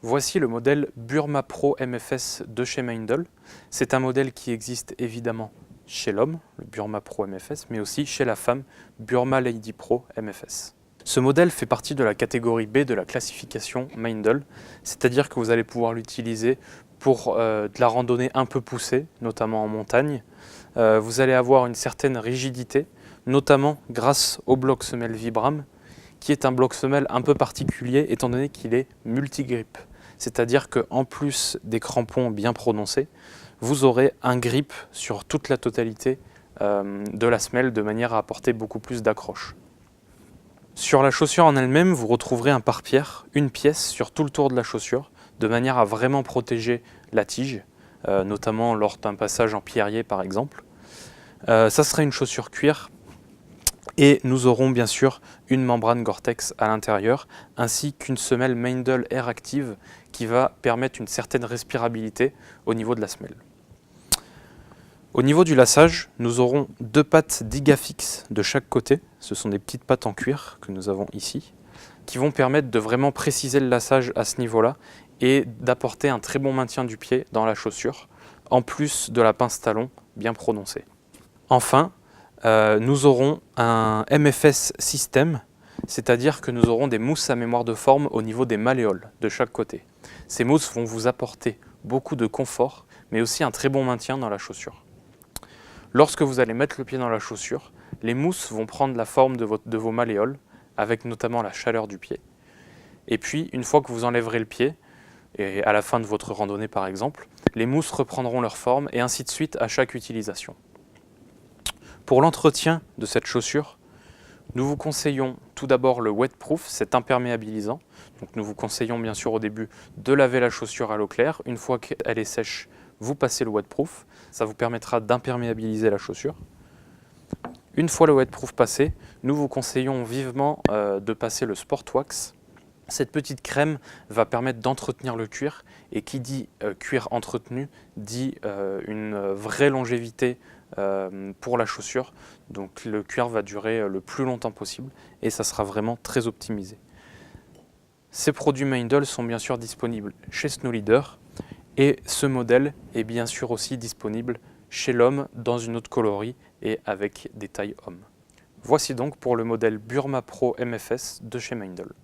Voici le modèle Burma Pro MFS de chez Meindl. C'est un modèle qui existe évidemment chez l'homme, le Burma Pro MFS, mais aussi chez la femme, Burma Lady Pro MFS. Ce modèle fait partie de la catégorie B de la classification Meindl, c'est-à-dire que vous allez pouvoir l'utiliser pour de la randonnée un peu poussée, notamment en montagne. Vous allez avoir une certaine rigidité, notamment grâce au bloc semelle Vibram, qui est un bloc semelle un peu particulier étant donné qu'il est multi-grip. C'est-à-dire qu'en plus des crampons bien prononcés, vous aurez un grip sur toute la totalité de la semelle de manière à apporter beaucoup plus d'accroche. Sur la chaussure en elle-même, vous retrouverez un pare-pierre, une pièce sur tout le tour de la chaussure, de manière à vraiment protéger la tige, notamment lors d'un passage en pierrier par exemple. Ça sera une chaussure cuir. Et nous aurons bien sûr une membrane Gore-Tex à l'intérieur, ainsi qu'une semelle Meindl Air Active qui va permettre une certaine respirabilité au niveau de la semelle. Au niveau du laçage, nous aurons deux pattes d'Igafix de chaque côté. Ce sont des petites pattes en cuir que nous avons ici, qui vont permettre de vraiment préciser le laçage à ce niveau-là et d'apporter un très bon maintien du pied dans la chaussure, en plus de la pince talon bien prononcée. Enfin, nous aurons un MFS système, c'est-à-dire que nous aurons des mousses à mémoire de forme au niveau des malléoles de chaque côté. Ces mousses vont vous apporter beaucoup de confort, mais aussi un très bon maintien dans la chaussure. Lorsque vous allez mettre le pied dans la chaussure, les mousses vont prendre la forme de vos malléoles, avec notamment la chaleur du pied. Et puis, une fois que vous enlèverez le pied, et à la fin de votre randonnée par exemple, les mousses reprendront leur forme et ainsi de suite à chaque utilisation. Pour l'entretien de cette chaussure, nous vous conseillons tout d'abord le wetproof, cet imperméabilisant. Donc nous vous conseillons bien sûr au début de laver la chaussure à l'eau claire. Une fois qu'elle est sèche, vous passez le wetproof. Ça vous permettra d'imperméabiliser la chaussure. Une fois le wetproof passé, nous vous conseillons vivement de passer le Sport Wax. Cette petite crème va permettre d'entretenir le cuir, et qui dit cuir entretenu dit une vraie longévité pour la chaussure. Donc le cuir va durer le plus longtemps possible et ça sera vraiment très optimisé. Ces produits Meindl sont bien sûr disponibles chez Snow Leader, et ce modèle est bien sûr aussi disponible chez l'homme dans une autre coloris et avec des tailles hommes. Voici donc pour le modèle Burma Pro MFS de chez Meindl.